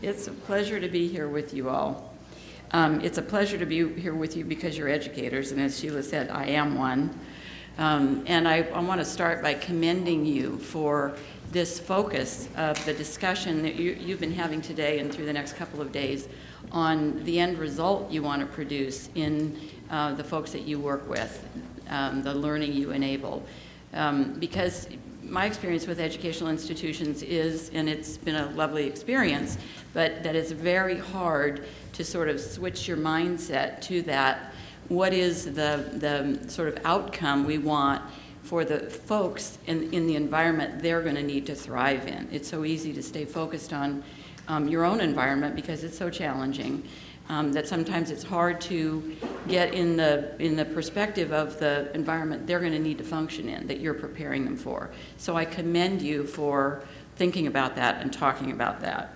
It's a pleasure to be here with you all. It's a pleasure to be here with you because you're educators, and as Sheila said, I am one. And I want to start by commending you for this focus of the discussion that you've been having today and through the next couple of days on the end result you want to produce in the folks that you work with, the learning you enable. Because my experience with educational institutions is, and it's been a lovely experience, but that it's very hard to sort of switch your mindset to that. What is the sort of outcome we want for the folks in the environment they're going to need to thrive in? It's so easy to stay focused on your own environment because it's so challenging that sometimes it's hard to get in the perspective of the environment they're going to need to function in, that you're preparing them for. So I commend you for thinking about that and talking about that.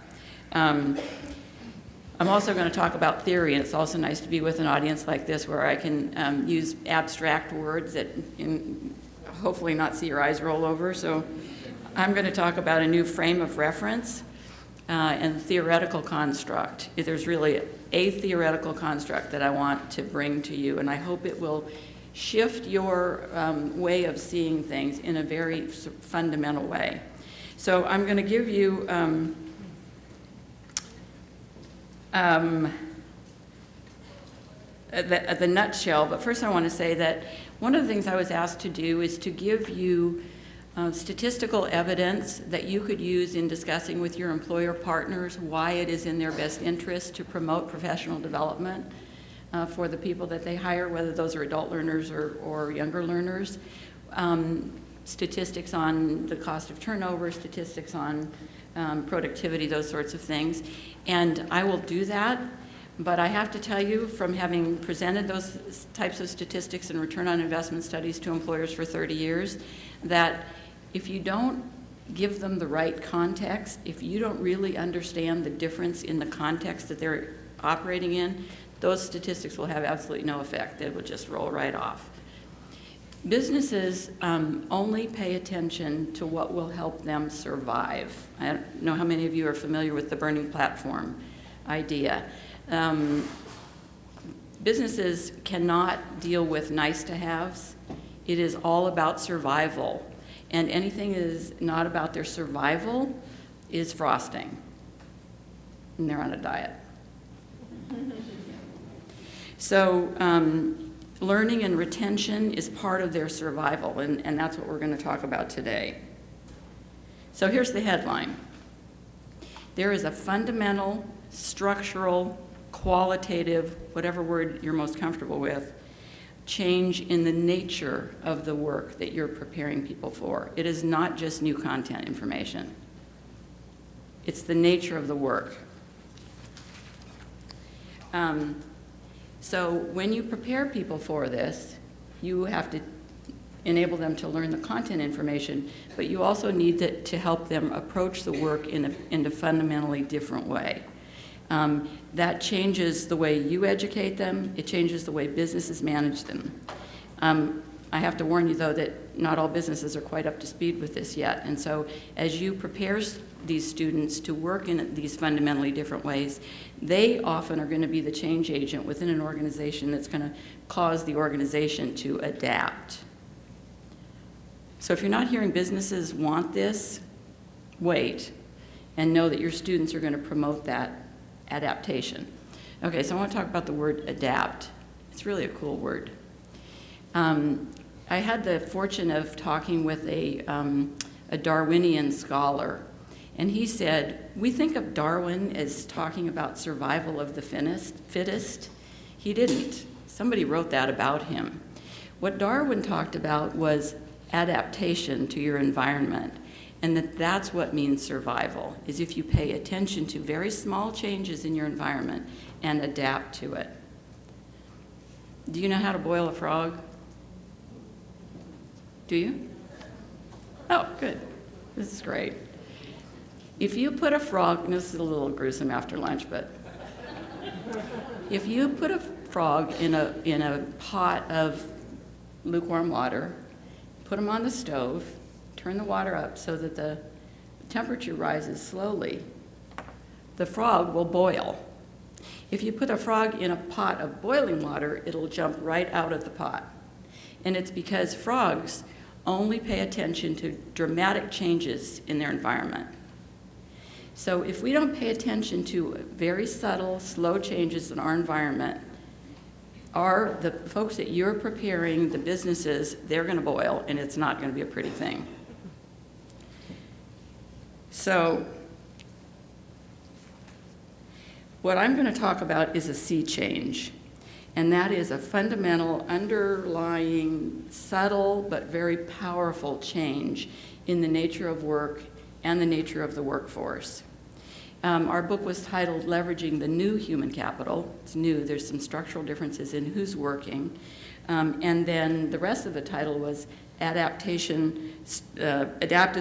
I'm also going to talk about theory, and it's also nice to be with an audience like this where I can use abstract words that hopefully not see your eyes roll over. So I'm going to talk about a new frame of reference and theoretical construct. There's really a theoretical construct that I want to bring to you, and I hope it will shift your way of seeing things in a very fundamental way. So I'm going to give you the nutshell, but first I want to say that one of the things I was asked to do is to give you statistical evidence that you could use in discussing with your employer partners why it is in their best interest to promote professional development for the people that they hire, whether those are adult learners or younger learners. Statistics on the cost of turnover, statistics on productivity, those sorts of things. And I will do that, but I have to tell you, from having presented those types of statistics and return on investment studies to employers for 30 years, that if you don't give them the right context, if you don't really understand the difference in the context that they're operating in, those statistics will have absolutely no effect. They will just roll right off. Businesses only pay attention to what will help them survive. I don't know how many of you are familiar with the burning platform idea. Businesses cannot deal with nice-to-haves. It is all about survival. And anything that is not about their survival is frosting. And they're on a diet. So learning and retention is part of their survival, and that's what we're going to talk about today. So here's the headline. There is a fundamental, structural, qualitative, whatever word you're most comfortable with, change in the nature of the work that you're preparing people for. It is not just new content information. It's the nature of the work. So when you prepare people for this, you have to enable them to learn the content information, but you also need to help them approach the work in a fundamentally different way. That changes the way you educate them. It changes the way businesses manage them. I have to warn you, though, that not all businesses are quite up to speed with this yet. And so as you prepare these students to work in these fundamentally different ways, they often are going to be the change agent within an organization that's going to cause the organization to adapt. So if you're not hearing businesses want this, wait and know that your students are going to promote that adaptation. Okay, so I want to talk about the word adapt. It's really a cool word. I had the fortune of talking with a Darwinian scholar, and he said, we think of Darwin as talking about survival of the fittest. He didn't. Somebody wrote that about him. What Darwin talked about was adaptation to your environment, and that's what means survival, is if you pay attention to very small changes in your environment and adapt to it. Do you know how to boil a frog? Do you? Oh, good. This is great. If you put a frog, and this is a little gruesome after lunch, but if you put a frog in a pot of lukewarm water, put them on the stove, turn the water up so that the temperature rises slowly, the frog will boil. If you put a frog in a pot of boiling water, it'll jump right out of the pot. And it's because frogs only pay attention to dramatic changes in their environment. So if we don't pay attention to very subtle, slow changes in our environment, the folks that you're preparing, the businesses, they're going to boil, and it's not going to be a pretty thing. So what I'm going to talk about is a sea change, and that is a fundamental, underlying, subtle, but very powerful change in the nature of work and the nature of the workforce. Our book was titled Leveraging the New Human Capital. It's new, there's some structural differences in who's working. And then the rest of the title was Adaptive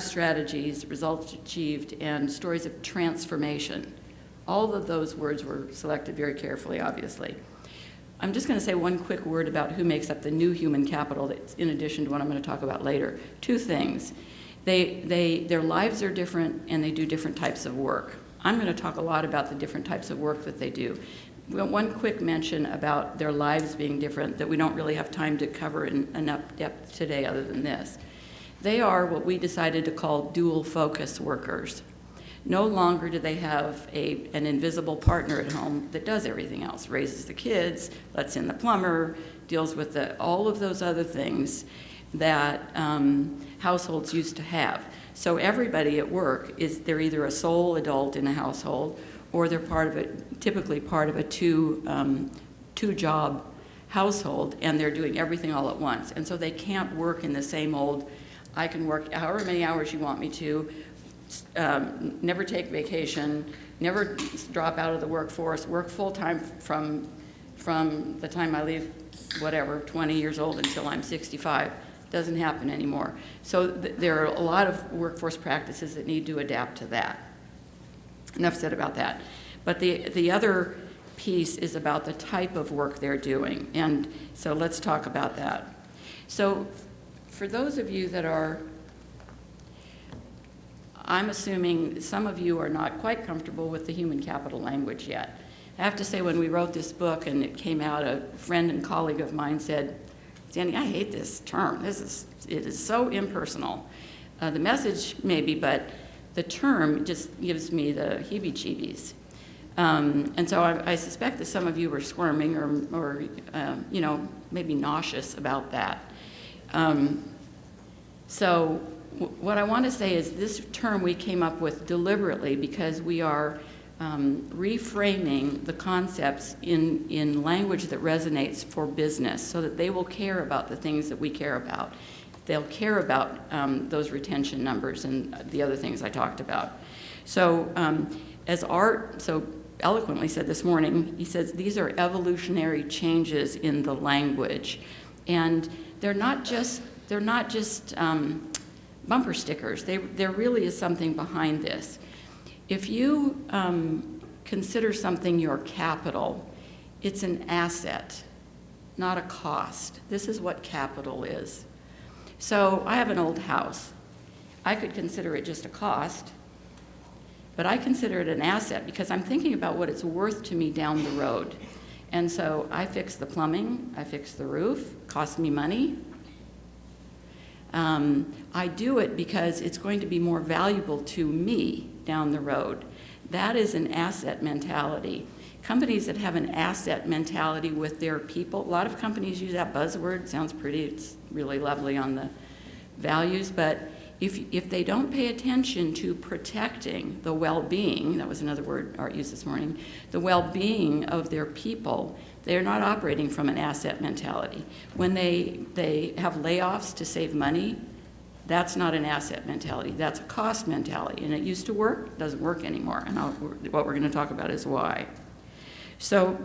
Strategies, Results Achieved, and Stories of Transformation. All of those words were selected very carefully, obviously. I'm just going to say one quick word about who makes up the new human capital that's in addition to what I'm going to talk about later. Two things. Their lives are different, and they do different types of work. I'm going to talk a lot about the different types of work that they do. One quick mention about their lives being different that we don't really have time to cover in enough depth today other than this. They are what we decided to call dual focus workers. No longer do they have an invisible partner at home that does everything else, raises the kids, lets in the plumber, deals with all of those other things that households used to have. So everybody at work they're either a sole adult in a household, or they're typically part of a two-job household, and they're doing everything all at once. And so they can't work in the same old, I can work however many hours you want me to, never take vacation, never drop out of the workforce, work full-time from the time I leave, 20 years old until I'm 65. Doesn't happen anymore. So there are a lot of workforce practices that need to adapt to that. Enough said about that. But the other piece is about the type of work they're doing. And so let's talk about that. So for those of you that I'm assuming some of you are not quite comfortable with the human capital language yet. I have to say, when we wrote this book and it came out, a friend and colleague of mine said, Sandy, I hate this term. It is so impersonal. The message maybe, but the term just gives me the heebie-jeebies. And so I suspect that some of you were squirming or maybe nauseous about that. So what I want to say is this term we came up with deliberately because we are reframing the concepts in language that resonates for business so that they will care about the things that we care about. They'll care about those retention numbers and the other things I talked about. So as Art so eloquently said this morning, he says these are evolutionary changes in the language. And they're not just bumper stickers. There really is something behind this. If you consider something your capital, it's an asset, not a cost. This is what capital is. So I have an old house. I could consider it just a cost, but I consider it an asset because I'm thinking about what it's worth to me down the road. And so I fix the plumbing, I fix the roof, costs me money. I do it because it's going to be more valuable to me down the road. That is an asset mentality. Companies that have an asset mentality with their people, a lot of companies use that buzzword, it sounds pretty, it's really lovely on the values, but if they don't pay attention to protecting the well-being, that was another word Art used this morning, the well-being of their people, they're not operating from an asset mentality. When they have layoffs to save money, that's not an asset mentality. That's a cost mentality. And it used to work, doesn't work anymore. And what we're going to talk about is why. So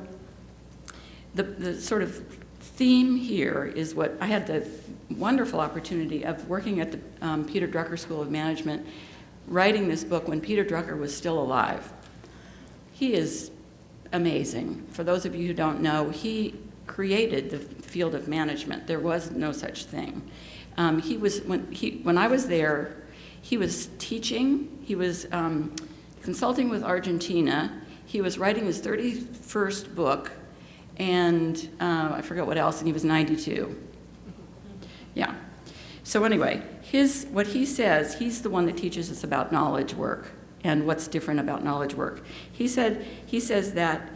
the sort of theme here is what I had the wonderful opportunity of working at the Peter Drucker School of Management, writing this book when Peter Drucker was still alive. He is amazing. For those of you who don't know, he created the field of management. There was no such thing. When I was there, he was teaching. He was consulting with Argentina. He was writing his 31st book, and I forget what else, and he was 92. Yeah. So anyway, what he says, he's the one that teaches us about knowledge work and what's different about knowledge work. He says that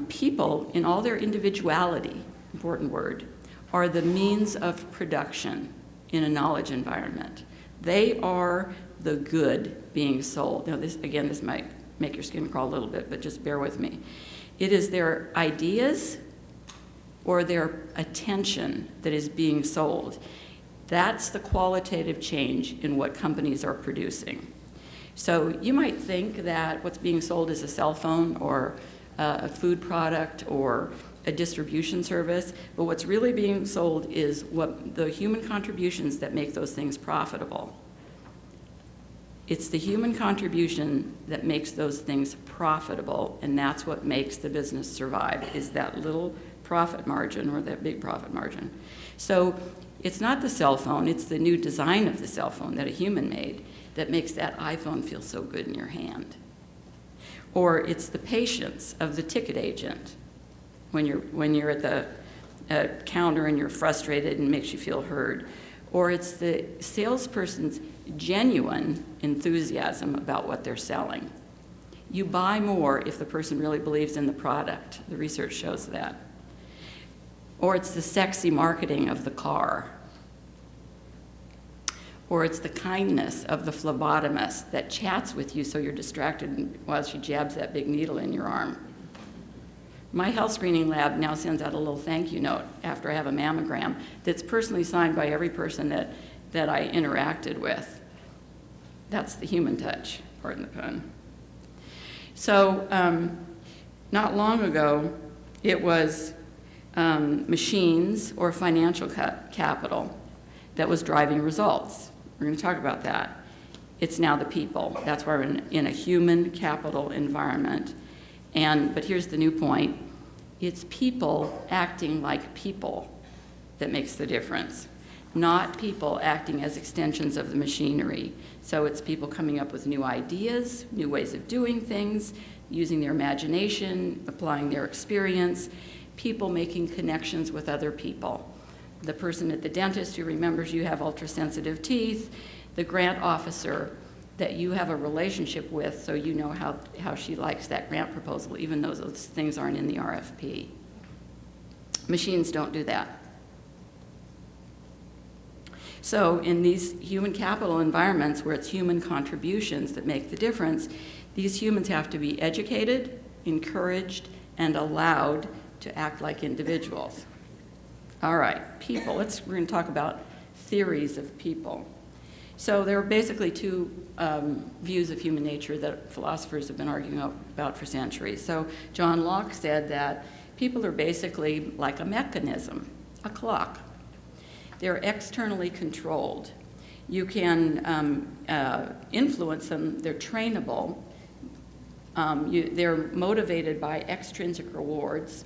people, in all their individuality, important word, are the means of production in a knowledge environment. They are the good being sold. Now this might make your skin crawl a little bit, but just bear with me. It is their ideas or their attention that is being sold. That's the qualitative change in what companies are producing. So you might think that what's being sold is a cell phone or a food product or a distribution service, but what's really being sold is what the human contributions that make those things profitable. It's the human contribution that makes those things profitable, and that's what makes the business survive, is that little profit margin or that big profit margin. So it's not the cell phone, it's the new design of the cell phone that a human made that makes that iPhone feel so good in your hand. Or it's the patience of the ticket agent when you're at the counter and you're frustrated and makes you feel heard. Or it's the salesperson's genuine enthusiasm about what they're selling. You buy more if the person really believes in the product. The research shows that. Or it's the sexy marketing of the car. Or it's the kindness of the phlebotomist that chats with you so you're distracted while she jabs that big needle in your arm. My health screening lab now sends out a little thank you note after I have a mammogram that's personally signed by every person that I interacted with. That's the human touch, pardon the pun. So not long ago, it was machines or financial capital that was driving results. We're going to talk about that. It's now the people. That's why we're in a human capital environment. But here's the new point. It's people acting like people that makes the difference, not people acting as extensions of the machinery. So it's people coming up with new ideas, new ways of doing things, using their imagination, applying their experience, people making connections with other people. The person at the dentist who remembers you have ultra-sensitive teeth, the grant officer that you have a relationship with so you know how she likes that grant proposal, even though those things aren't in the RFP. Machines don't do that. So in these human capital environments where it's human contributions that make the difference, these humans have to be educated, encouraged, and allowed to act like individuals. All right, people. We're going to talk about theories of people. So there are basically two views of human nature that philosophers have been arguing about for centuries. So John Locke said that people are basically like a mechanism, a clock. They're externally controlled. You can influence them. They're trainable. They're motivated by extrinsic rewards.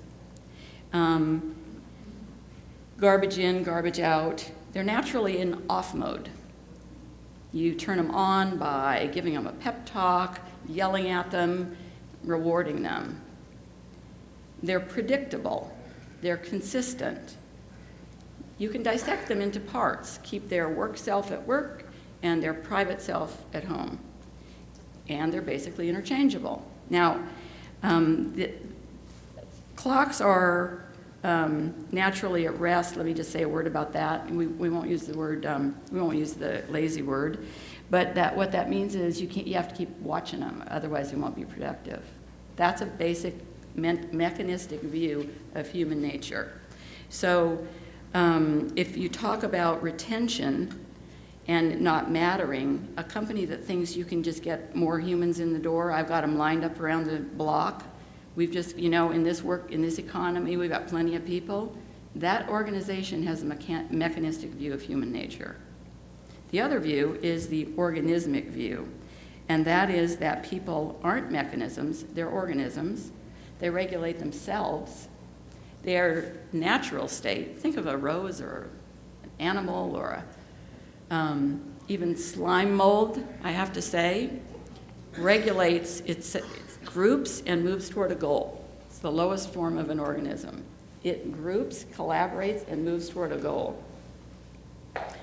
Garbage in, garbage out. They're naturally in off mode. You turn them on by giving them a pep talk, yelling at them, rewarding them. They're predictable. They're consistent. You can dissect them into parts, keep their work self at work and their private self at home. And they're basically interchangeable. Now, the clocks are naturally at rest. Let me just say a word about that. We won't use the word. We won't use the lazy word, but what that means is you have to keep watching them. Otherwise, you won't be productive. That's a basic mechanistic view of human nature. So, if you talk about retention and not mattering, a company that thinks you can just get more humans in the door, I've got them lined up around the block. We've just, in this economy, we've got plenty of people. That organization has a mechanistic view of human nature. The other view is the organismic view, and that is that people aren't mechanisms, they're organisms. They regulate themselves. Their natural state, think of a rose or an animal or even slime mold, I have to say. regulates its groups and moves toward a goal. It's the lowest form of an organism. It groups, collaborates, and moves toward a goal.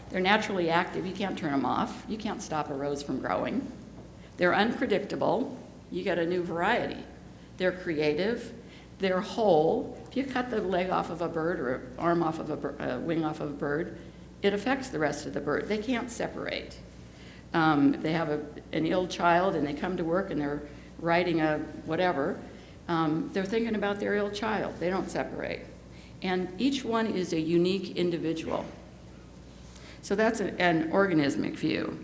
They're naturally active. You can't turn them off. You can't stop a rose from growing. They're unpredictable. You get a new variety. They're creative. They're whole. If you cut the leg off of a bird or an arm off of a wing off of a bird, it affects the rest of the bird. They can't separate. If they have an ill child and they come to work and they're writing a whatever, they're thinking about their ill child. They don't separate. And each one is a unique individual. So that's an organismic view.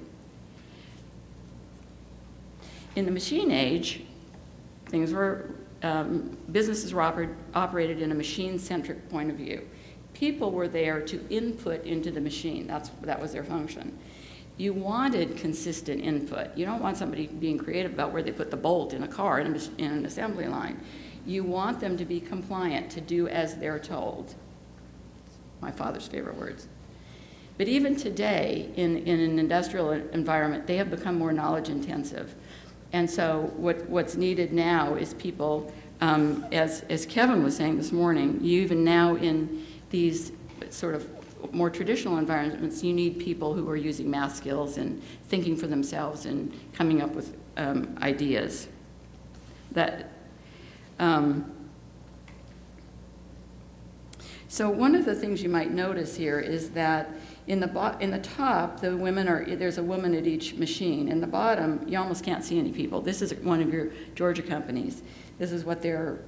In the machine age, businesses were operated in a machine-centric point of view. People were there to input into the machine. That was their function. You wanted consistent input. You don't want somebody being creative about where they put the bolt in a car in an assembly line. You want them to be compliant, to do as they're told. My father's favorite words. But even today, in an industrial environment, they have become more knowledge intensive. And so what's needed now is people, as Kevin was saying this morning, you even now in these sort of more traditional environments, you need people who are using math skills and thinking for themselves and coming up with ideas. So one of the things you might notice here is that in the top, there's a woman at each machine. In the bottom, you almost can't see any people. This is one of your Georgia companies. This is what their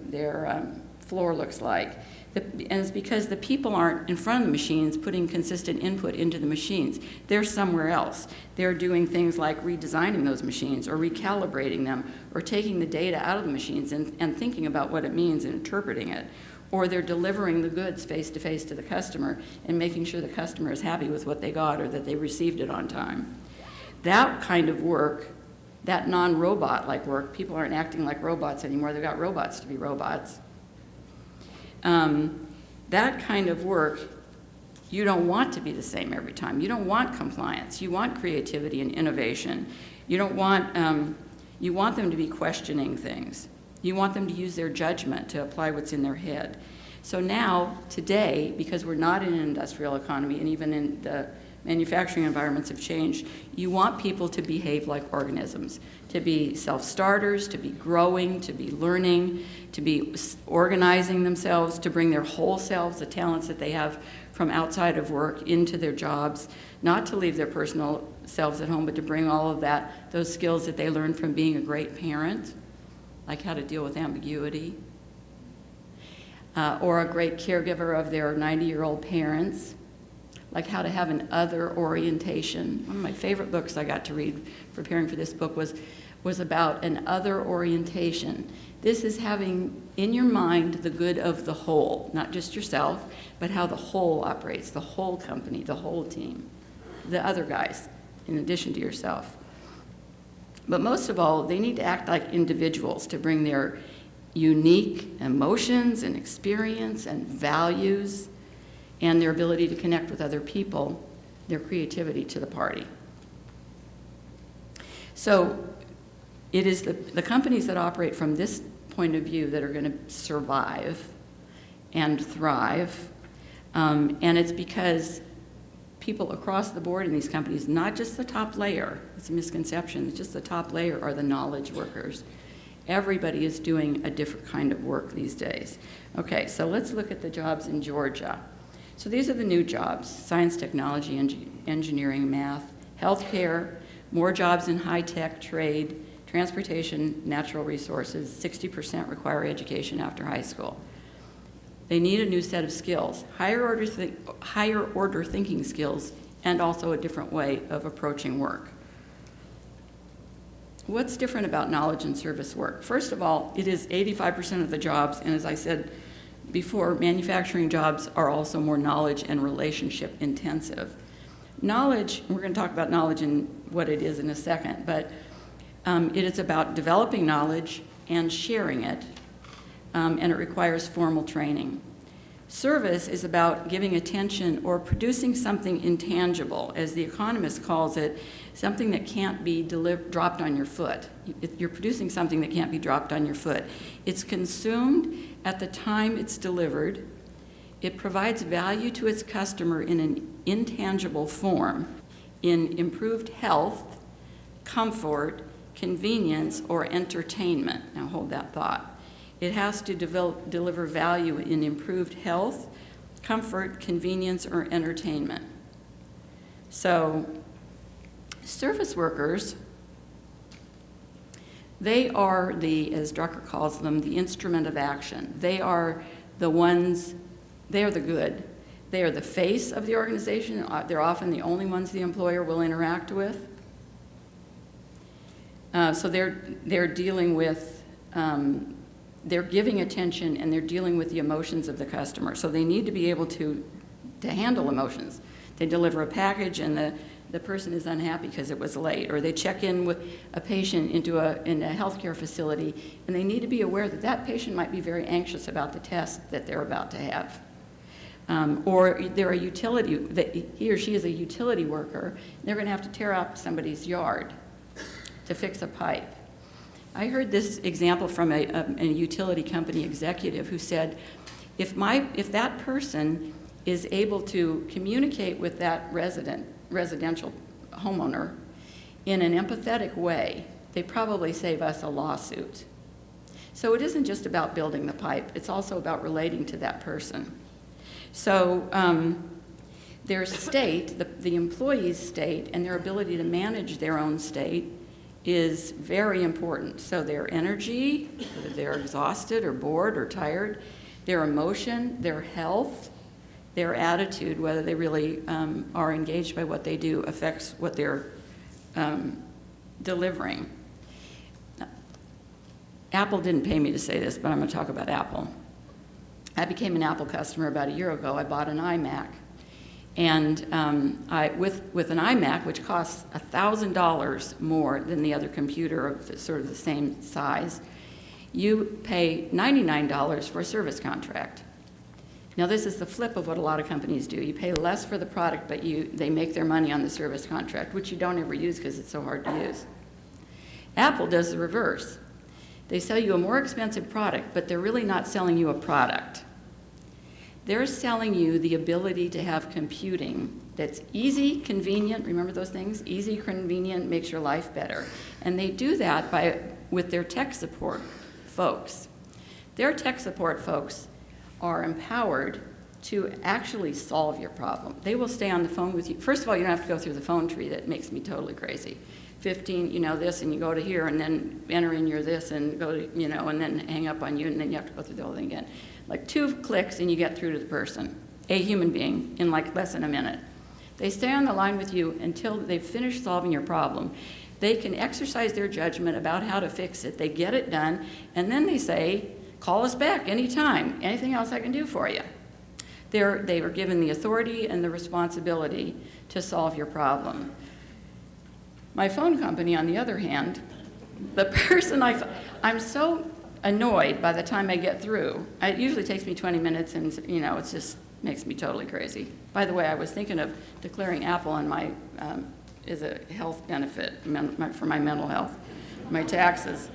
floor looks like. And it's because the people aren't in front of the machines putting consistent input into the machines. They're somewhere else. They're doing things like redesigning those machines or recalibrating them or taking the data out of the machines and thinking about what it means and interpreting it. Or they're delivering the goods face-to-face to the customer and making sure the customer is happy with what they got or that they received it on time. That kind of work, that non-robot-like work, people aren't acting like robots anymore. They've got robots to be robots. That kind of work, you don't want to be the same every time. You don't want compliance. You want creativity and innovation. You want them to be questioning things. You want them to use their judgment to apply what's in their head. So now, today, because we're not in an industrial economy and even in the manufacturing environments have changed, you want people to behave like organisms, to be self-starters, to be growing, to be learning, to be organizing themselves, to bring their whole selves, the talents that they have from outside of work into their jobs, not to leave their personal selves at home, but to bring all of those skills that they learned from being a great parent, like how to deal with ambiguity, or a great caregiver of their 90-year-old parents, like how to have an other orientation. One of my favorite books I got to read preparing for this book was about an other orientation. This is having in your mind the good of the whole, not just yourself, but how the whole operates, the whole company, the whole team, the other guys, in addition to yourself. But most of all, they need to act like individuals to bring their unique emotions and experience and values and their ability to connect with other people, their creativity to the party. So it is the companies that operate from this point of view that are going to survive and thrive. And it's because people across the board in these companies, not just the top layer, it's a misconception, it's just the top layer are the knowledge workers. Everybody is doing a different kind of work these days. Okay, so let's look at the jobs in Georgia. So these are the new jobs: science, technology, engineering, math, healthcare, more jobs in high-tech, trade, transportation, natural resources. 60% require education after high school. They need a new set of skills, higher order thinking skills, and also a different way of approaching work. What's different about knowledge and service work? First of all, it is 85% of the jobs, and as I said before, manufacturing jobs are also more knowledge and relationship intensive. Knowledge, we're going to talk about knowledge and what it is in a second, but it is about developing knowledge and sharing it, and it requires formal training. Service is about giving attention or producing something intangible, as the Economist calls it, something that can't be dropped on your foot. You're producing something that can't be dropped on your foot. It's consumed at the time it's delivered. It provides value to its customer in an intangible form, in improved health, comfort, convenience, or entertainment. Now hold that thought. It has to deliver value in improved health, comfort, convenience, or entertainment. So, service workers, they are the, as Drucker calls them, the instrument of action. They are the ones, they are the good. They are the face of the organization. They're often the only ones the employer will interact with. So they're dealing with, they're giving attention and they're dealing with the emotions of the customer. So they need to be able to handle emotions. They deliver a package and the person is unhappy because it was late, or they check in with a patient in a healthcare facility, and they need to be aware that that patient might be very anxious about the test that they're about to have. Or they're a utility, that he or she is a utility worker, and they're going to have to tear up somebody's yard to fix a pipe. I heard this example from a utility company executive who said, if that person is able to communicate with that residential homeowner in an empathetic way, they probably save us a lawsuit. So it isn't just about building the pipe, it's also about relating to that person. So their state, the employee's state, and their ability to manage their own state is very important. So their energy, whether they're exhausted or bored or tired, their emotion, their health, their attitude, whether they really are engaged by what they do, affects what they're delivering. Apple didn't pay me to say this, but I'm going to talk about Apple. I became an Apple customer about a year ago. I bought an iMac. And with an iMac, which costs $1,000 more than the other computer of sort of the same size, you pay $99 for a service contract. Now this is the flip of what a lot of companies do. You pay less for the product, but they make their money on the service contract, which you don't ever use because it's so hard to use. Apple does the reverse. They sell you a more expensive product, but they're really not selling you a product. They're selling you the ability to have computing that's easy, convenient, remember those things? Easy, convenient, makes your life better. And they do that with their tech support folks. Their tech support folks are empowered to actually solve your problem. They will stay on the phone with you. First of all, you don't have to go through the phone tree. That makes me totally crazy. 15, you know this, and you go to here, and then enter in your this, and go to, you know, and then hang up on you, and then you have to go through the whole thing again. Like 2 clicks, and you get through to the person, a human being, in like less than a minute. They stay on the line with you until they've finished solving your problem. They can exercise their judgment about how to fix it. They get it done, and then they say, call us back anytime. Anything else I can do for you? They are given the authority and the responsibility to solve your problem. My phone company, on the other hand, the person I'm so annoyed by the time I get through. It usually takes me 20 minutes, and you know, it just makes me totally crazy. By the way, I was thinking of declaring Apple on my as a health benefit for my mental health, my taxes.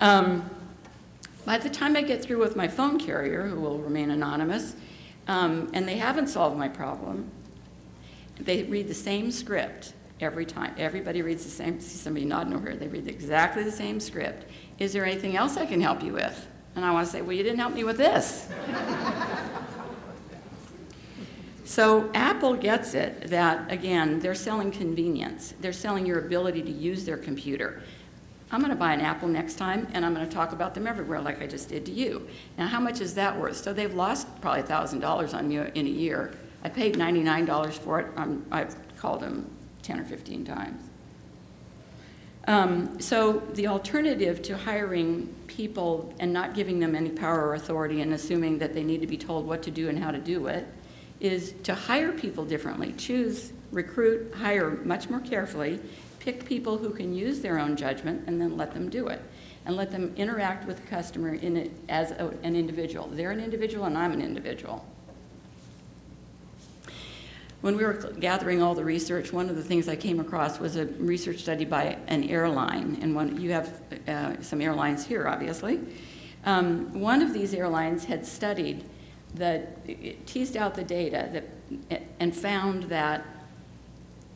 By the time I get through with my phone carrier, who will remain anonymous, and they haven't solved my problem, they read the same script every time. Everybody reads the same. See somebody nodding over here. They read exactly the same script. Is there anything else I can help you with? And I want to say, well, you didn't help me with this. So Apple gets it that, again, they're selling convenience. They're selling your ability to use their computer. I'm going to buy an Apple next time, and I'm going to talk about them everywhere like I just did to you. Now, how much is that worth? So they've lost probably $1,000 on me in a year. I paid $99 for it. I've called them 10 or 15 times. So the alternative to hiring people and not giving them any power or authority and assuming that they need to be told what to do and how to do it is to hire people differently. Choose, recruit, hire much more carefully, pick people who can use their own judgment, and then let them do it. and let them interact with the customer as an individual. They're an individual and I'm an individual. When we were gathering all the research, one of the things I came across was a research study by an airline, and you have some airlines here, obviously. One of these airlines had studied teased out the data and found that,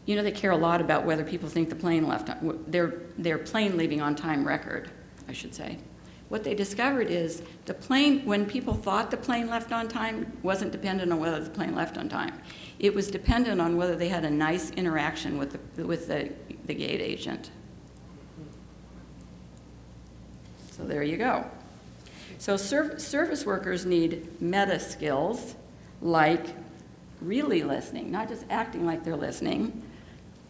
they care a lot about whether people think the plane left on, their plane leaving on time record, I should say. What they discovered is the plane, when people thought the plane left on time, wasn't dependent on whether the plane left on time. It was dependent on whether they had a nice interaction with the gate agent. So there you go. So service workers need meta skills like really listening, not just acting like they're listening,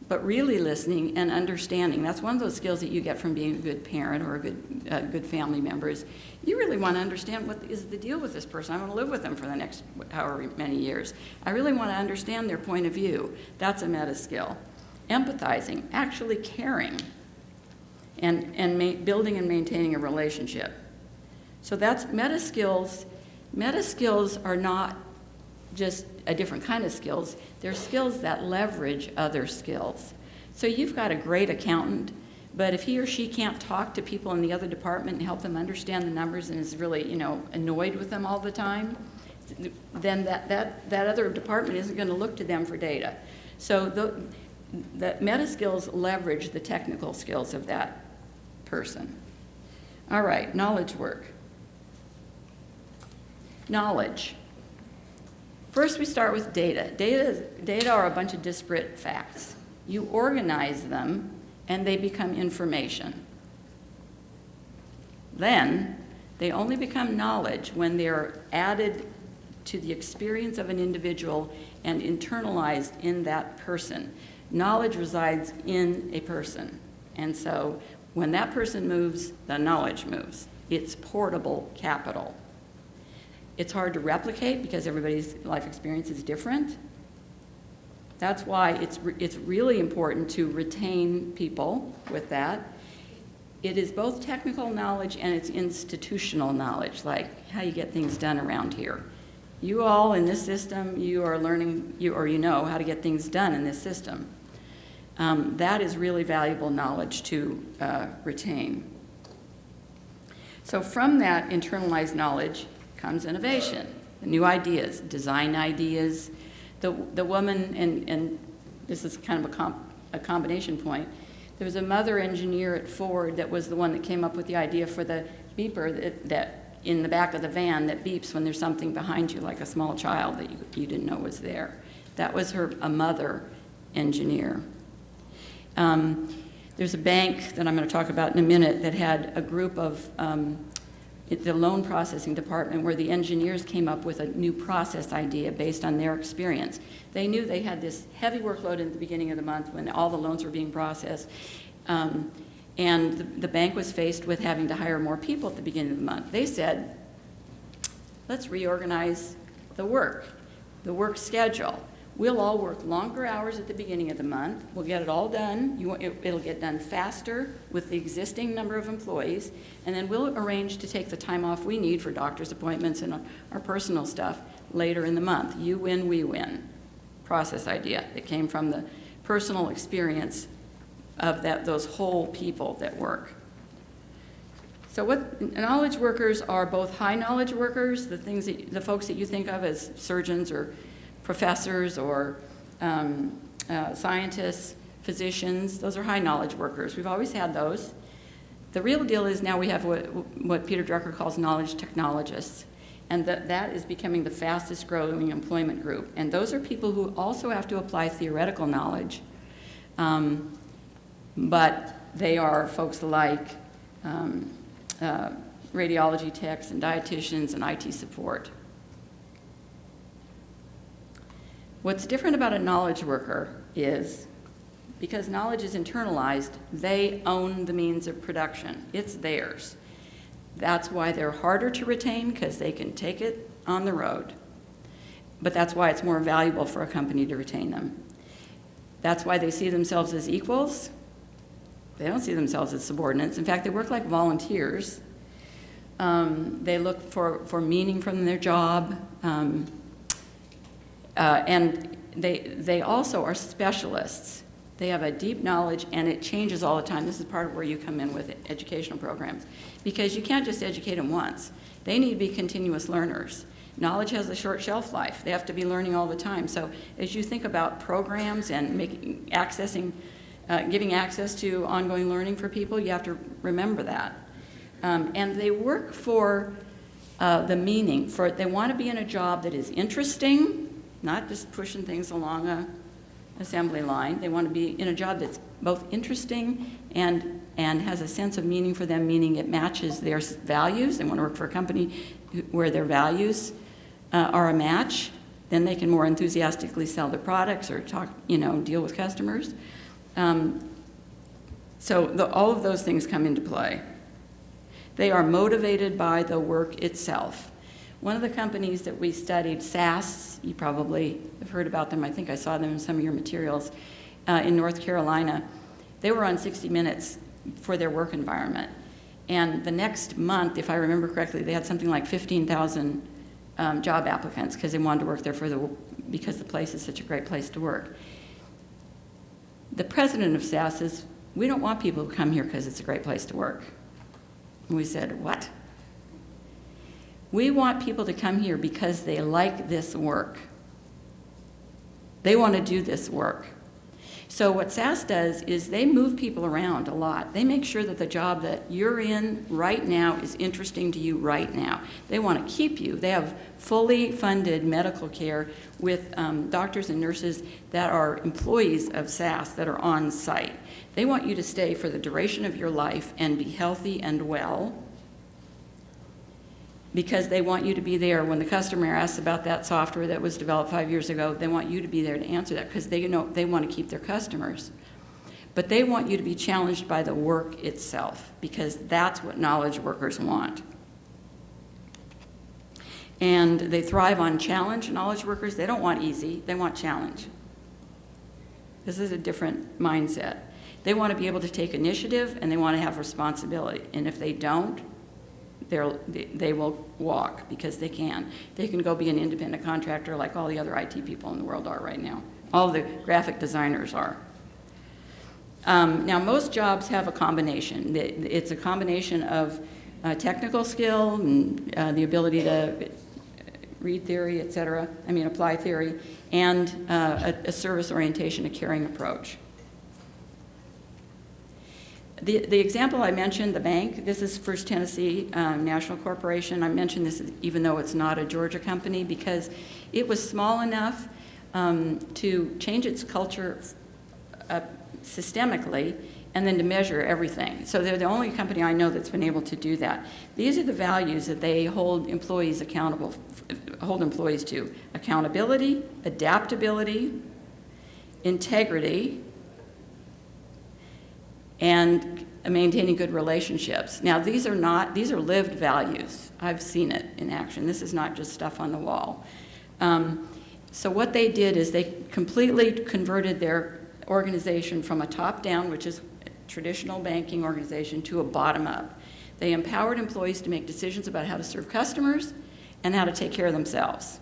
but really listening and understanding. That's one of those skills that you get from being a good parent or a good family member is you really want to understand what is the deal with this person. I'm going to live with them for the next however many years. I really want to understand their point of view. That's a meta skill. Empathizing, actually caring, and building and maintaining a relationship. So that's meta skills. Meta skills are not just a different kind of skills. They're skills that leverage other skills. So you've got a great accountant, but if he or she can't talk to people in the other department and help them understand the numbers and is really, annoyed with them all the time, then that other department isn't going to look to them for data. So the meta skills leverage the technical skills of that person. All right, knowledge work. Knowledge. First, we start with data. Data are a bunch of disparate facts. You organize them, and they become information. Then, they only become knowledge when they're added to the experience of an individual and internalized in that person. Knowledge resides in a person. And so, when that person moves, the knowledge moves. It's portable capital. It's hard to replicate because everybody's life experience is different. That's why it's really important to retain people with that. It is both technical knowledge and it's institutional knowledge, like how you get things done around here. You all in this system, you are learning, you know how to get things done in this system. That is really valuable knowledge to retain. So from that internalized knowledge comes innovation, new ideas, design ideas. The woman, and this is kind of a combination point, there was a mother engineer at Ford that was the one that came up with the idea for the beeper that in the back of the van that beeps when there's something behind you, like a small child that you didn't know was there. That was a mother engineer. There's a bank that I'm going to talk about in a minute that had a group of the loan processing department where the engineers came up with a new process idea based on their experience. They knew they had this heavy workload at the beginning of the month when all the loans were being processed, and the bank was faced with having to hire more people at the beginning of the month. They said, let's reorganize the work schedule. We'll all work longer hours at the beginning of the month. We'll get it all done. It'll get done faster with the existing number of employees, and then we'll arrange to take the time off we need for doctor's appointments and our personal stuff later in the month. You win, we win. Process idea. It came from the personal experience of those whole people that work. So what knowledge workers are both high knowledge workers, the folks that you think of as surgeons or professors or scientists, physicians, those are high knowledge workers. We've always had those. The real deal is now we have what Peter Drucker calls knowledge technologists, and that is becoming the fastest growing employment group. And those are people who also have to apply theoretical knowledge, but they are folks like radiology techs and dietitians and IT support. What's different about a knowledge worker is, because knowledge is internalized, they own the means of production. It's theirs. That's why they're harder to retain, because they can take it on the road. But that's why it's more valuable for a company to retain them. That's why they see themselves as equals, They don't see themselves as subordinates. In fact, they work like volunteers. They look for meaning from their job. And they also are specialists. They have a deep knowledge, and it changes all the time. This is part of where you come in with educational programs, because you can't just educate them once. They need to be continuous learners. Knowledge has a short shelf life. They have to be learning all the time. So as you think about programs and giving access to ongoing learning for people, you have to remember that. And they work for the meaning. They want to be in a job that is interesting, not just pushing things along a assembly line. They want to be in a job that's both interesting and has a sense of meaning for them, meaning it matches their values. They want to work for a company where their values are a match. Then they can more enthusiastically sell their products or deal with customers. So all of those things come into play. They are motivated by the work itself. One of the companies that we studied, SAS, you probably have heard about them. I think I saw them in some of your materials, in North Carolina. They were on 60 Minutes for their work environment. And the next month, if I remember correctly, they had something like 15,000 job applicants because they wanted to work there because the place is such a great place to work. The president of SAS says, we don't want people to come here because it's a great place to work. And we said, what? We want people to come here because they like this work. They want to do this work. So what SAS does is they move people around a lot. They make sure that the job that you're in right now is interesting to you right now. They want to keep you. They have fully funded medical care with doctors and nurses that are employees of SAS that are on site. They want you to stay for the duration of your life and be healthy and well, because they want you to be there when the customer asks about that software that was developed 5 years ago. They want you to be there to answer that because they know they want to keep their customers. But they want you to be challenged by the work itself, because that's what knowledge workers want. And they thrive on challenge. Knowledge workers, they don't want easy, they want challenge. This is a different mindset. They want to be able to take initiative, and they want to have responsibility. And if they don't, they will walk, because they can. They can go be an independent contractor like all the other IT people in the world are right now. All the graphic designers are. Now, most jobs have a combination. It's a combination of technical skill, and the ability to read theory, apply theory, and a service orientation, a caring approach. The example I mentioned, the bank, this is First Tennessee National Corporation. I mentioned this even though it's not a Georgia company, because it was small enough to change its culture systemically and then to measure everything. So they're the only company I know that's been able to do that. These are the values that they hold employees to: accountability, adaptability, integrity, and maintaining good relationships. Now, these are lived values. I've seen it in action. This is not just stuff on the wall. So what they did is they completely converted their organization from a top-down, which is a traditional banking organization, to a bottom-up. They empowered employees to make decisions about how to serve customers and how to take care of themselves.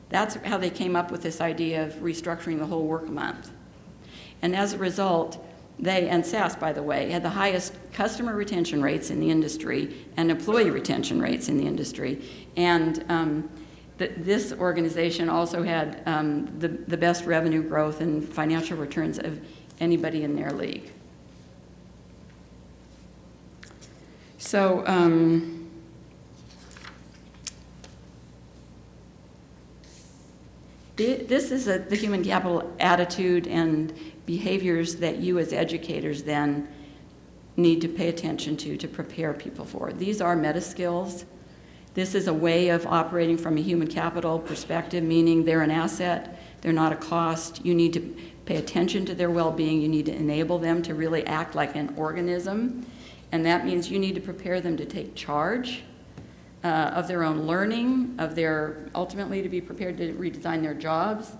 That's how they came up with this idea of restructuring the whole work month. And as a result, they, and SAS, by the way, had the highest customer retention rates in the industry and employee retention rates in the industry. And this organization also had the best revenue growth and financial returns of anybody in their league. So this is the human capital attitude and behaviors that you as educators then need to pay attention to prepare people for. These are meta skills. This is a way of operating from a human capital perspective, meaning they're an asset, they're not a cost. You need to pay attention to their well-being. You need to enable them to really act like an organism. And that means you need to prepare them to take charge of their own learning, ultimately to be prepared to redesign their jobs.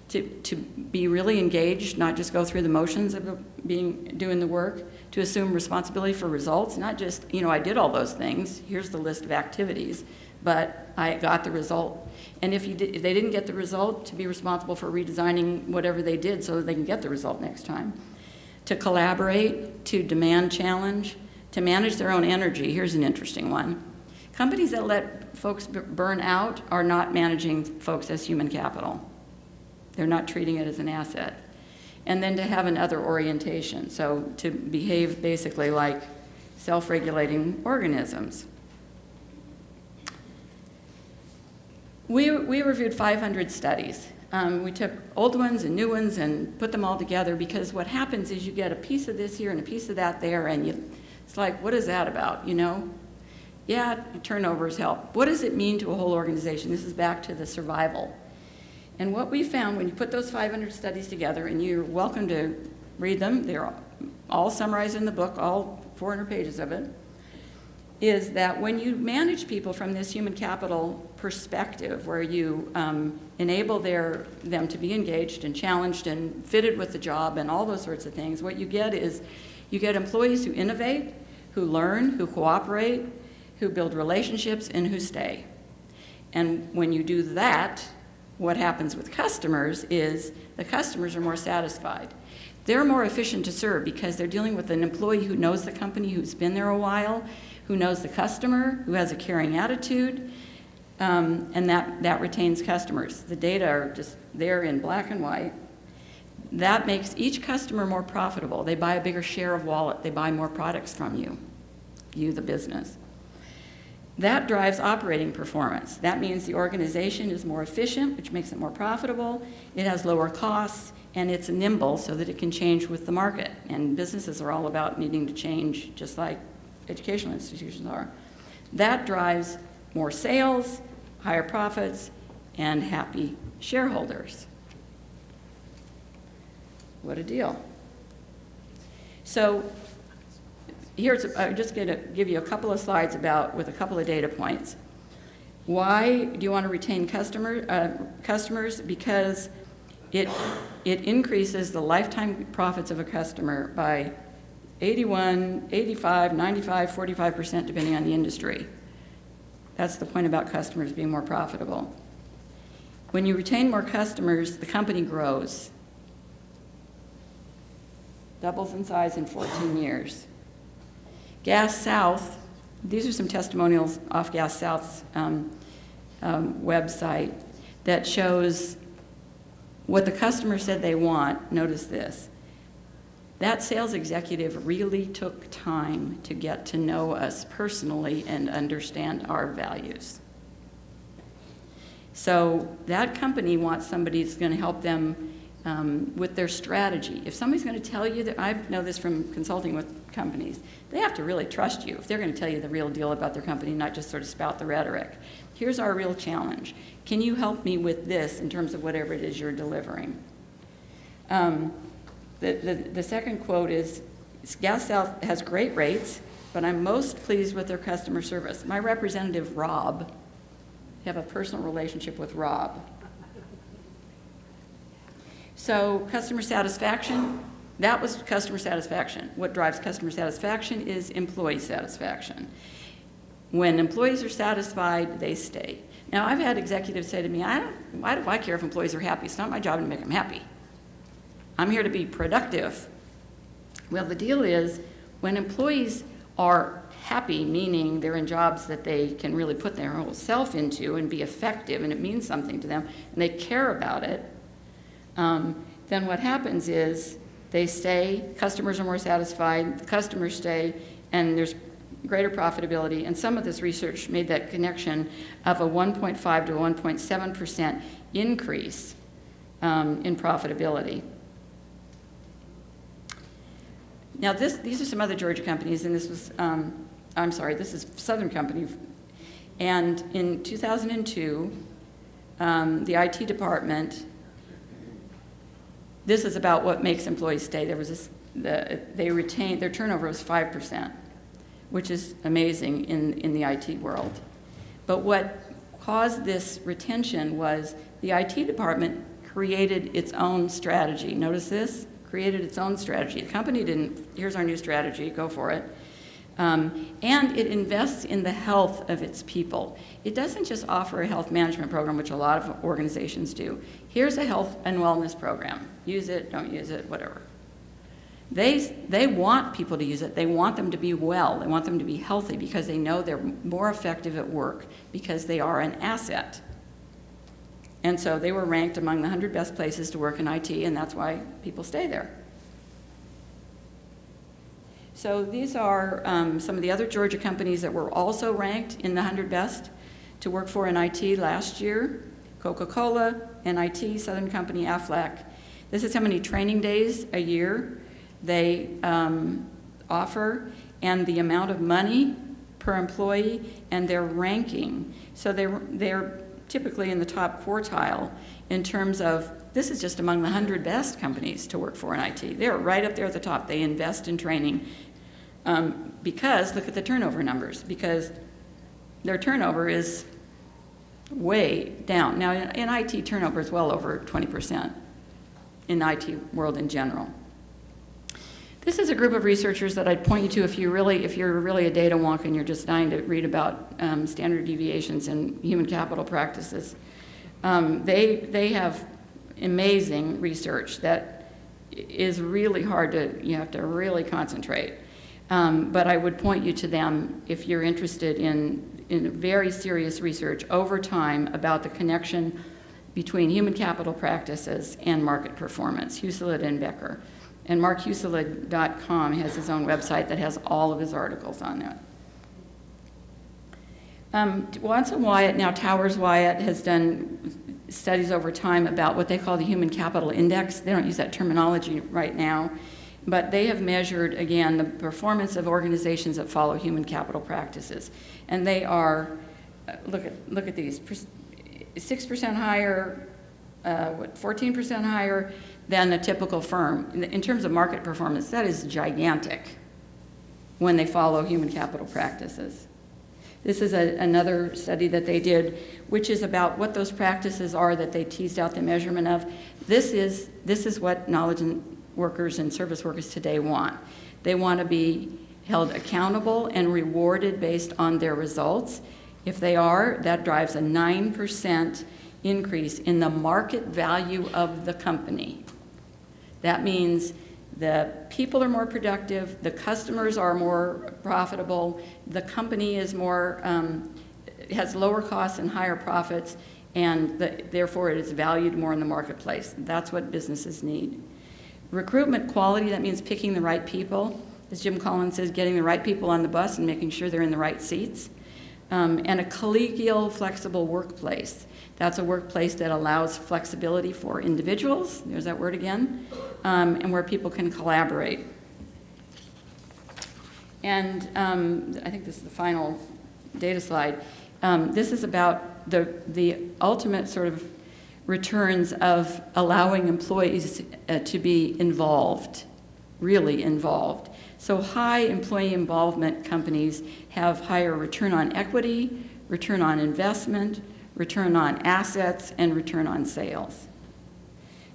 to be really engaged, not just go through the motions of doing the work, to assume responsibility for results, not just, I did all those things, here's the list of activities, but I got the result. And if they didn't get the result, to be responsible for redesigning whatever they did so that they can get the result next time. To collaborate, to demand challenge, to manage their own energy. Here's an interesting one. Companies that let folks burn out are not managing folks as human capital. They're not treating it as an asset. And then to have another orientation, so to behave basically like self-regulating organisms. We reviewed 500 studies. We took old ones and new ones and put them all together, because what happens is you get a piece of this here and a piece of that there, and it's like, what is that about, Yeah, turnovers help. What does it mean to a whole organization? This is back to the survival. And what we found when you put those 500 studies together, and you're welcome to read them, they're all summarized in the book, all 400 pages of it, is that when you manage people from this human capital perspective, where you enable them to be engaged and challenged and fitted with the job and all those sorts of things, what you get is you get employees who innovate, who learn, who cooperate, who build relationships, and who stay. And when you do that, what happens with customers is the customers are more satisfied. They're more efficient to serve because they're dealing with an employee who knows the company, who's been there a while, who knows the customer, who has a caring attitude, and that retains customers. The data are just there in black and white. That makes each customer more profitable. They buy a bigger share of wallet. They buy more products from you, the business. That drives operating performance. That means the organization is more efficient, which makes it more profitable. It has lower costs, and it's nimble so that it can change with the market. And businesses are all about needing to change, just like educational institutions are. That drives more sales, higher profits, and happy shareholders. What a deal. So I'm just going to give you a couple of slides with a couple of data points. Why do you want to retain customers? Because it increases the lifetime profits of a customer by 81, 85, 95, 45%, depending on the industry. That's the point about customers being more profitable. When you retain more customers, the company grows. Doubles in size in 14 years. Gas South, these are some testimonials off Gas South's website that shows what the customer said they want. Notice this. That sales executive really took time to get to know us personally and understand our values. So that company wants somebody that's going to help them with their strategy. If somebody's going to tell you that, I know this from consulting with companies, they have to really trust you if they're going to tell you the real deal about their company, not just sort of spout the rhetoric. Here's our real challenge. Can you help me with this in terms of whatever it is you're delivering? The second quote is, Gas South has great rates, but I'm most pleased with their customer service. My representative, Rob, I have a personal relationship with Rob. So customer satisfaction, that was customer satisfaction. What drives customer satisfaction is employee satisfaction. When employees are satisfied, they stay. Now, I've had executives say to me, why do I care if employees are happy? It's not my job to make them happy. I'm here to be productive. Well, the deal is, when employees are happy, meaning they're in jobs that they can really put their whole self into and be effective, and it means something to them, and they care about it, then what happens is they stay, customers are more satisfied, the customers stay, and there's greater profitability. And some of this research made that connection of a 1.5 to 1.7% increase in profitability. Now these are some other Georgia companies, and this was, this is Southern Company. And in 2002, the IT department, this is about what makes employees stay. There was their turnover was 5%, which is amazing in the IT world. But what caused this retention was the IT department created its own strategy. Notice this? Created its own strategy. The company didn't, here's our new strategy, go for it. And it invests in the health of its people. It doesn't just offer a health management program, which a lot of organizations do. Here's a health and wellness program. Use it, don't use it, whatever. They want people to use it. They want them to be well. They want them to be healthy because they know they're more effective at work because they are an asset. And so they were ranked among the 100 best places to work in IT, and that's why people stay there. So these are some of the other Georgia companies that were also ranked in the 100 best to work for in IT last year. Coca-Cola, NIT, Southern Company, Aflac. This is how many training days a year they offer, and the amount of money per employee, and their ranking. So they're typically in the top quartile in terms of, this is just among the 100 best companies to work for in IT. They're right up there at the top. They invest in training because, look at the turnover numbers, because their turnover is way down. Now, in IT, turnover is well over 20% in the IT world in general. This is a group of researchers that I'd point you to if you're really a data wonk and you're just dying to read about standard deviations in human capital practices. They have amazing research that is really hard to, you have to really concentrate. But I would point you to them if you're interested in very serious research over time about the connection between human capital practices and market performance, Huselid and Becker. And markhuselid.com has his own website that has all of his articles on that. Watson Wyatt, now Towers Wyatt, has done studies over time about what they call the Human Capital Index. They don't use that terminology right now, but they have measured, again, the performance of organizations that follow human capital practices. And they are, look at these, 6% higher, 14% higher than a typical firm. In terms of market performance, that is gigantic when they follow human capital practices. This is another study that they did, which is about what those practices are that they teased out the measurement of. This is what knowledge workers and service workers today want. They want to be held accountable and rewarded based on their results. If they are, that drives a 9% increase in the market value of the company. That means the people are more productive, the customers are more profitable, the company is more, has lower costs and higher profits, and therefore it is valued more in the marketplace. That's what businesses need. Recruitment quality, that means picking the right people. As Jim Collins says, getting the right people on the bus and making sure they're in the right seats. And a collegial, flexible workplace. That's a workplace that allows flexibility for individuals, there's that word again, and where people can collaborate. And I think this is the final data slide. This is about the ultimate sort of returns of allowing employees to be involved, really involved. So high employee involvement companies have higher return on equity, return on investment, return on assets, and return on sales.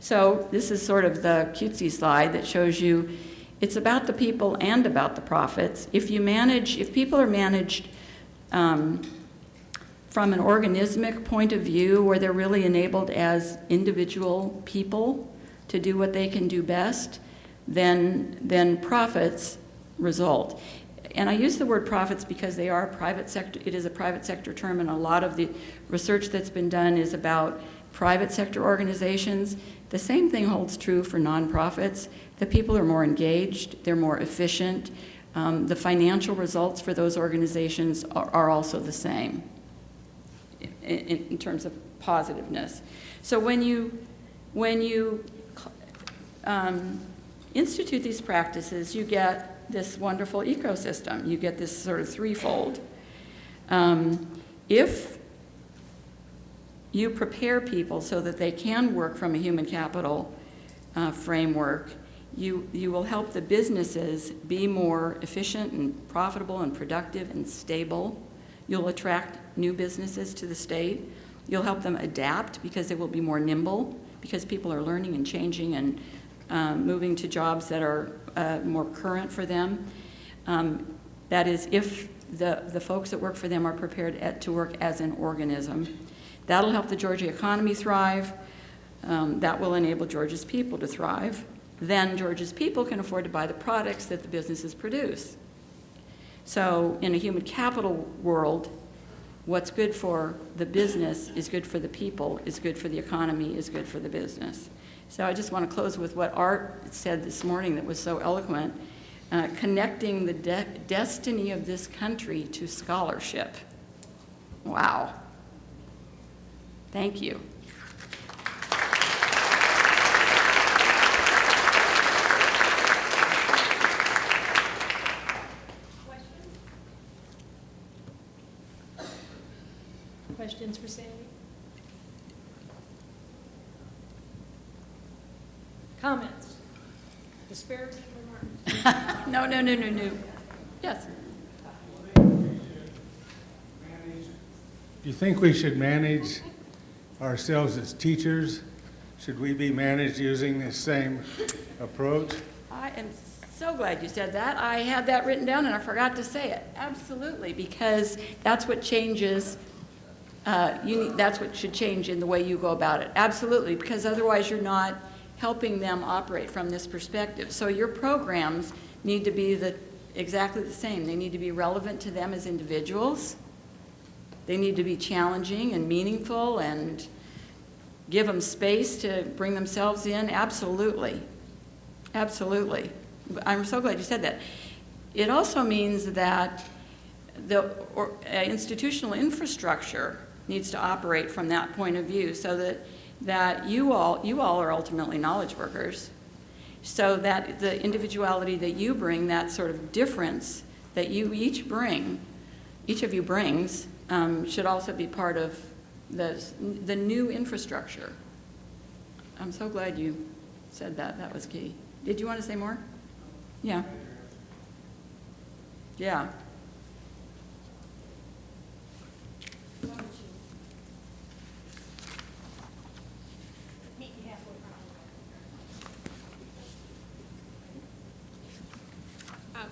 So this is sort of the cutesy slide that shows you it's about the people and about the profits. If people are managed from an organismic point of view where they're really enabled as individual people to do what they can do best, then profits result. And I use the word profits because they are private sector. It is a private sector term, and a lot of the research that's been done is about private sector organizations. The same thing holds true for nonprofits. The people are more engaged, they're more efficient. The financial results for those organizations are also the same in terms of positiveness. So when you institute these practices, you get this wonderful ecosystem. You get this sort of threefold. If you prepare people so that they can work from a human capital framework, you will help the businesses be more efficient and profitable and productive and stable. You'll attract new businesses to the state. You'll help them adapt because they will be more nimble, because people are learning and changing and moving to jobs that are more current for them. That is, if the folks that work for them are prepared to work as an organism. That'll help the Georgia economy thrive. That will enable Georgia's people to thrive. Then Georgia's people can afford to buy the products that the businesses produce. So in a human capital world, what's good for the business is good for the people, is good for the economy, is good for the business. So I just want to close with what Art said this morning that was so eloquent, connecting the destiny of this country to scholarship. Wow. Thank you. Questions for Sandy? Comments? Disparaging remarks? No. Yes. Do you think we should manage ourselves as teachers? Should we be managed using this same approach? I am so glad you said that. I had that written down and I forgot to say it. Absolutely, because that's what changes. That's what should change in the way you go about it. Absolutely, because otherwise you're not helping them operate from this perspective. So your programs need to be exactly the same. They need to be relevant to them as individuals. They need to be challenging and meaningful and give them space to bring themselves in. Absolutely. Absolutely. I'm so glad you said that. It also means that the institutional infrastructure needs to operate from that point of view, so that you all are ultimately knowledge workers, so that the individuality that you bring, that sort of difference that you each of you brings, should also be part of the new infrastructure. I'm so glad you said that. That was key. Did you want to say more? Yeah. Yeah.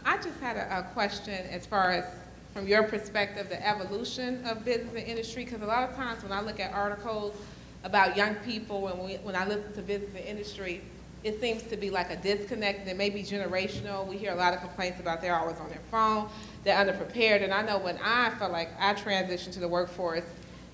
I just had a question as far as, from your perspective, the evolution of business and industry, because a lot of times when I look at articles about young people, when I listen to business and industry, it seems to be like a disconnect that may be generational. We hear a lot of complaints about they're always on their phone, they're underprepared, and I know when I felt like I transitioned to the workforce,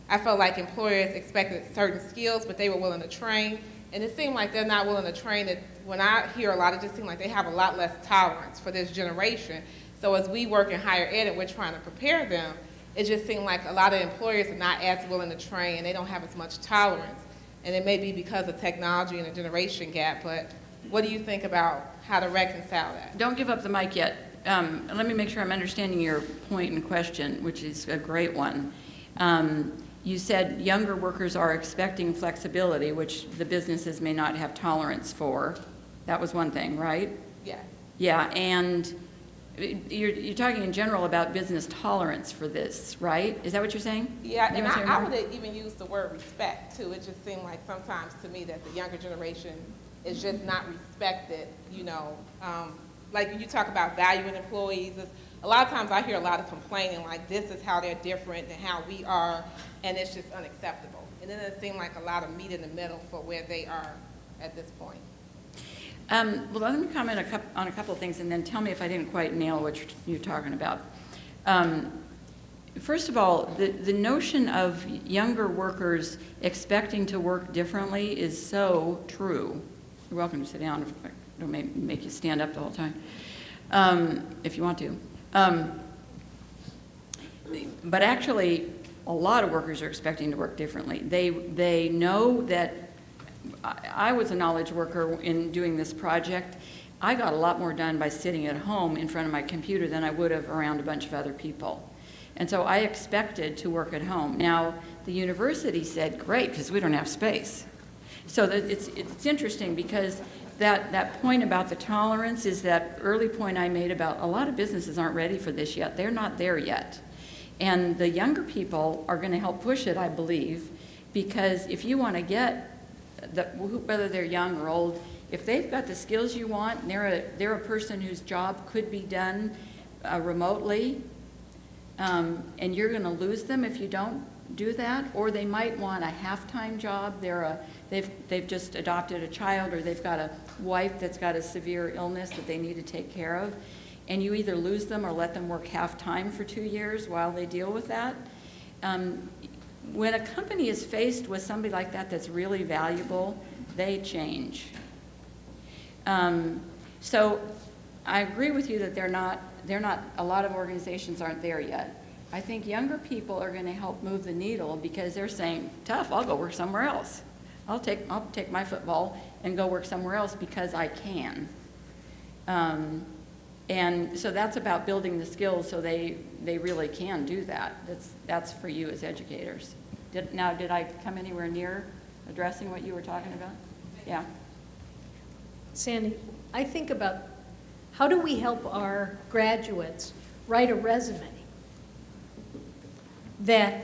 I felt like employers expected certain skills, but they were willing to train, and it seemed like they're not willing to train. It, when I hear a lot, it just seems like they have a lot less tolerance for this generation. So as we work in higher ed and we're trying to prepare them, it just seemed like a lot of employers are not as willing to train, and they don't have as much tolerance. And it may be because of technology and a generation gap, but what do you think about how to reconcile that? Don't give up the mic yet. Let me make sure I'm understanding your point and question, which is a great one. You said younger workers are expecting flexibility, which the businesses may not have tolerance for. That was one thing, right? Yes. Yeah, and you're talking in general about business tolerance for this, right? Is that what you're saying? Yeah, and I would even use the word respect too. It just seemed like sometimes to me that the younger generation is just not respected, you know. Like when you talk about valuing employees, a lot of times I hear a lot of complaining like this is how they're different than how we are, and it's just unacceptable. And then it seemed like a lot of meat in the middle for where they are at this point. Well, let me comment on a couple of things and then tell me if I didn't quite nail what you're talking about. First of all, the notion of younger workers expecting to work differently is so true. You're welcome to sit down if I don't make you stand up the whole time, if you want to. But actually, a lot of workers are expecting to work differently. They know that I was a knowledge worker in doing this project. I got a lot more done by sitting at home in front of my computer than I would have around a bunch of other people. And so I expected to work at home. Now, the university said, great, because we don't have space. So it's interesting because that point about the tolerance is that early point I made about a lot of businesses aren't ready for this yet. They're not there yet. And the younger people are going to help push it, I believe. Because if you want to get, whether they're young or old, if they've got the skills you want, and they're a person whose job could be done remotely, and you're going to lose them if you don't do that, or they might want a half-time job. They've just adopted a child, or they've got a wife that's got a severe illness that they need to take care of, and you either lose them or let them work half-time for 2 years while they deal with that. When a company is faced with somebody like that that's really valuable, they change. So I agree with you that they're not, a lot of organizations aren't there yet. I think younger people are going to help move the needle because they're saying, tough, I'll go work somewhere else. I'll take my football and go work somewhere else because I can. And so that's about building the skills so they really can do that. That's for you as educators. Did I come anywhere near addressing what you were talking about? Yeah. Sandy, I think about how do we help our graduates write a resume that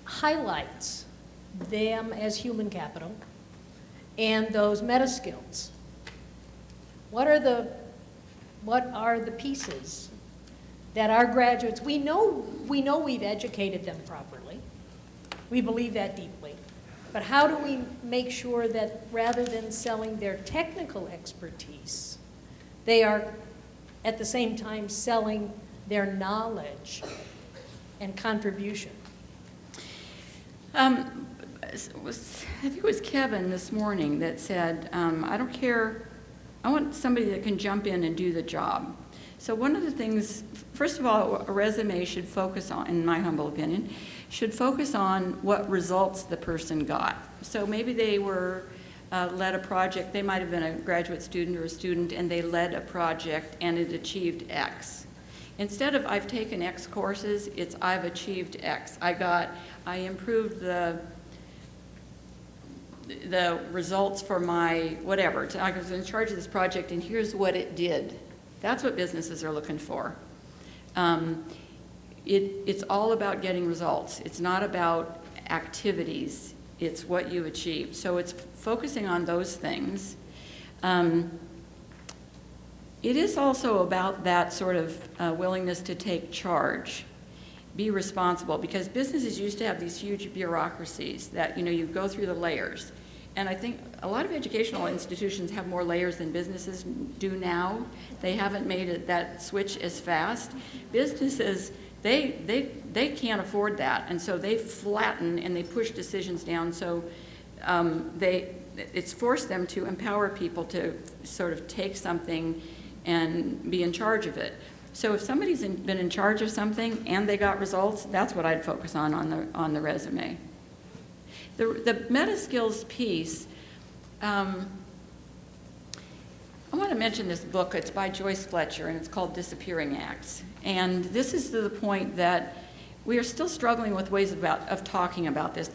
highlights them as human capital and those meta skills. What are the pieces that our graduates, we know we've educated them properly. We believe that deeply. But how do we make sure that rather than selling their technical expertise, they are at the same time selling their knowledge and contribution? I think it was Kevin this morning that said, I don't care, I want somebody that can jump in and do the job. So one of the things, first of all, a resume should focus on, in my humble opinion, should focus on what results the person got. So maybe they led a project, they might have been a graduate student or a student, and they led a project and it achieved X. Instead of I've taken X courses, it's I've achieved X. I improved the results for my whatever. I was in charge of this project and here's what it did. That's what businesses are looking for. It's all about getting results. It's not about activities. It's what you achieve. So it's focusing on those things. It is also about that sort of willingness to take charge, be responsible, because businesses used to have these huge bureaucracies that, you go through the layers. And I think a lot of educational institutions have more layers than businesses do now. They haven't made that switch as fast. Businesses, they can't afford that, and so they flatten and they push decisions down. So it's forced them to empower people to sort of take something and be in charge of it. So if somebody's been in charge of something and they got results, that's what I'd focus on the resume. The meta skills piece, I want to mention this book. It's by Joyce Fletcher, and it's called Disappearing Acts. And this is to the point that we are still struggling with ways of talking about this.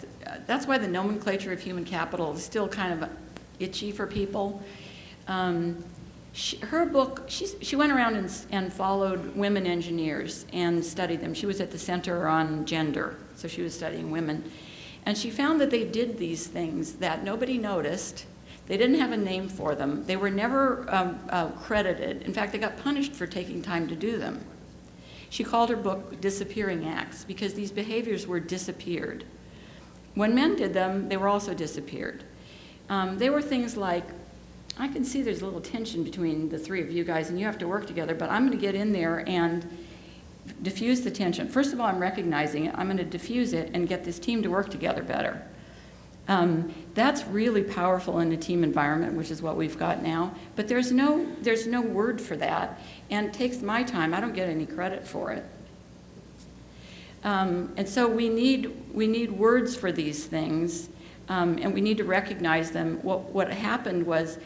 That's why the nomenclature of human capital is still kind of itchy for people. Her book, she went around and followed women engineers and studied them. She was at the Center on Gender, so she was studying women. And she found that they did these things that nobody noticed. They didn't have a name for them. They were never credited. In fact, they got punished for taking time to do them. She called her book Disappearing Acts because these behaviors were disappeared. When men did them, they were also disappeared. They were things like, I can see there's a little tension between the three of you guys and you have to work together, but I'm going to get in there and diffuse the tension. First of all, I'm recognizing it. I'm going to diffuse it and get this team to work together better. That's really powerful in a team environment, which is what we've got now. But there's no word for that, and it takes my time. I don't get any credit for it. And so we need words for these things, and we need to recognize them. What happened was,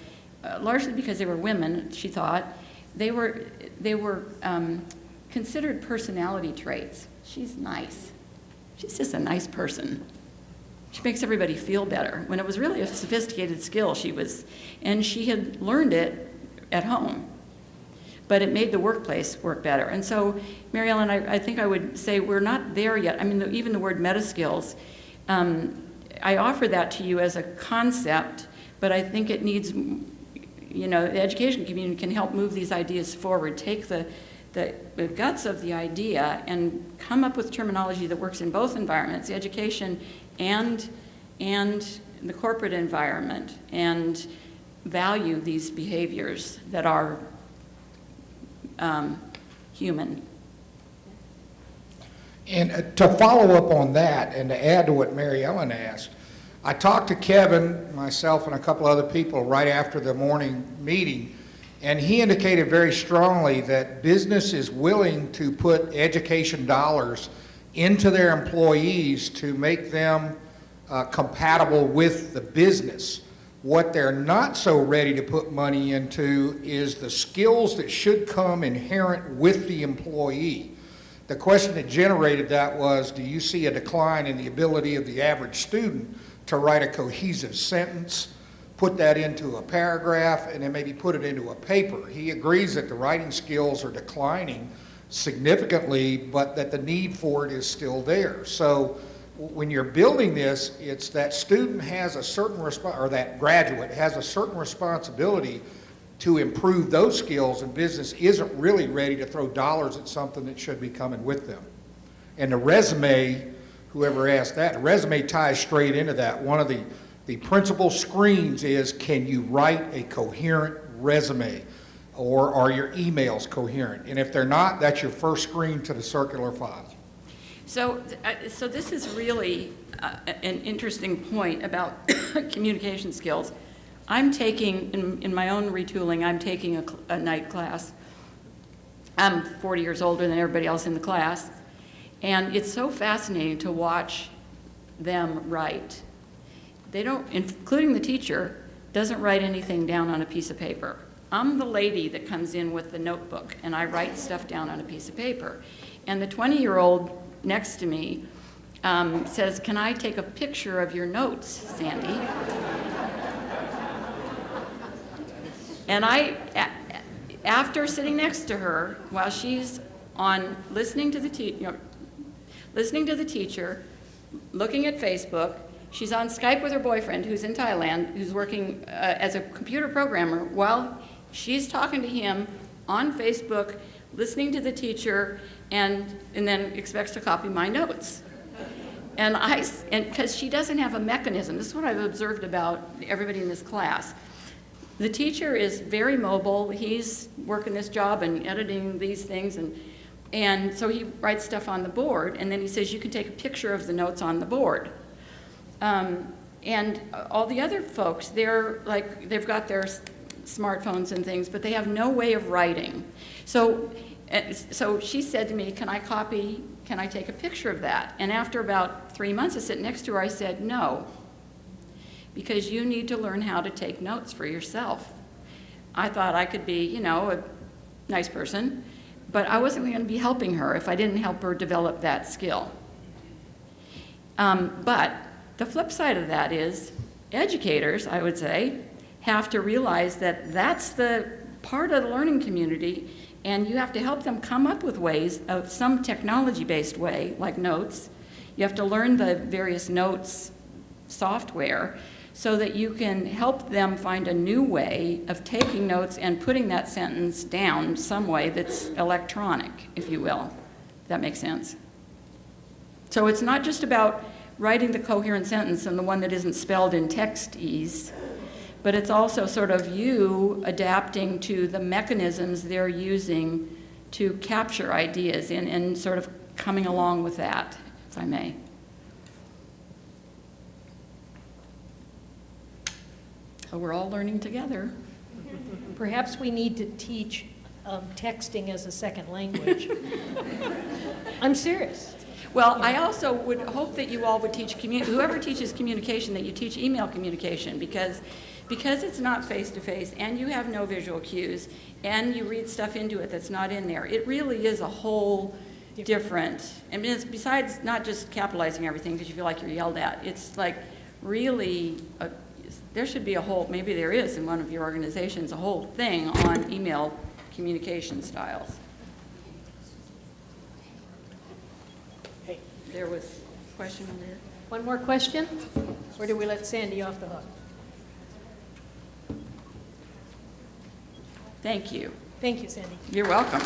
largely because they were women, she thought, they were considered personality traits. She's nice. She's just a nice person. She makes everybody feel better, when it was really a sophisticated skill and she had learned it at home, but it made the workplace work better. And so, Mary Ellen, I think I would say we're not there yet. I mean, even the word meta skills, I offer that to you as a concept, but I think it needs, you know, the education community can help move these ideas forward. Take the guts of the idea and come up with terminology that works in both environments, the education and the corporate environment, and value these behaviors that are human. And to follow up on that and to add to what Mary Ellen asked, I talked to Kevin, myself, and a couple other people right after the morning meeting, and he indicated very strongly that business is willing to put education dollars into their employees to make them compatible with the business. What they're not so ready to put money into is the skills that should come inherent with the employee. The question that generated that was, do you see a decline in the ability of the average student to write a cohesive sentence, put that into a paragraph, and then maybe put it into a paper? He agrees that the writing skills are declining significantly, but that the need for it is still there. So when you're building this, it's that student has a certain or that graduate has a certain responsibility to improve those skills, and business isn't really ready to throw dollars at something that should be coming with them. And the resume, whoever asked that, the resume ties straight into that. One of the principal screens is, can you write a coherent resume, or are your emails coherent? And if they're not, that's your first screen to the circular file. So this is really an interesting point about communication skills. I'm taking, in my own retooling, I'm taking a night class. I'm 40 years older than everybody else in the class, and it's so fascinating to watch them write. They don't, including the teacher, doesn't write anything down on a piece of paper. I'm the lady that comes in with the notebook, and I write stuff down on a piece of paper. And the 20-year-old next to me says, "Can I take a picture of your notes, Sandy?" And after sitting next to her, while she's on listening to the teacher, looking at Facebook, she's on Skype with her boyfriend, who's in Thailand, who's working as a computer programmer, while she's talking to him on Facebook, listening to the teacher, and then expects to copy my notes. And because she doesn't have a mechanism, this is what I've observed about everybody in this class. The teacher is very mobile. He's working this job and editing these things, and so he writes stuff on the board, and then he says, you can take a picture of the notes on the board. And all the other folks, they've got their smartphones and things, but they have no way of writing. So she said to me, can I take a picture of that? And after about 3 months of sitting next to her, I said, no, because you need to learn how to take notes for yourself. I thought I could be, a nice person, but I wasn't going to be helping her if I didn't help her develop that skill. But the flip side of that is educators, I would say, have to realize that that's the part of the learning community, and you have to help them come up with ways of some technology-based way, like notes. You have to learn the various notes software so that you can help them find a new way of taking notes and putting that sentence down some way that's electronic, if you will. If that makes sense. So it's not just about writing the coherent sentence and the one that isn't spelled in text-ese, but it's also sort of you adapting to the mechanisms they're using to capture ideas and sort of coming along with that, if I may. So we're all learning together. Perhaps we need to teach texting as a second language. I'm serious. Well, I also would hope that you all would teach, whoever teaches communication, that you teach email communication, because it's not face-to-face, and you have no visual cues, and you read stuff into it that's not in there. It really is a whole different, I mean, it's besides not just capitalizing everything because you feel like you're yelled at, it's like really, there should be a whole, maybe there is in one of your organizations, a whole thing on email communication styles. There was a question over there. One more question? Or do we let Sandy off the hook? Thank you. Thank you, Sandy. You're welcome.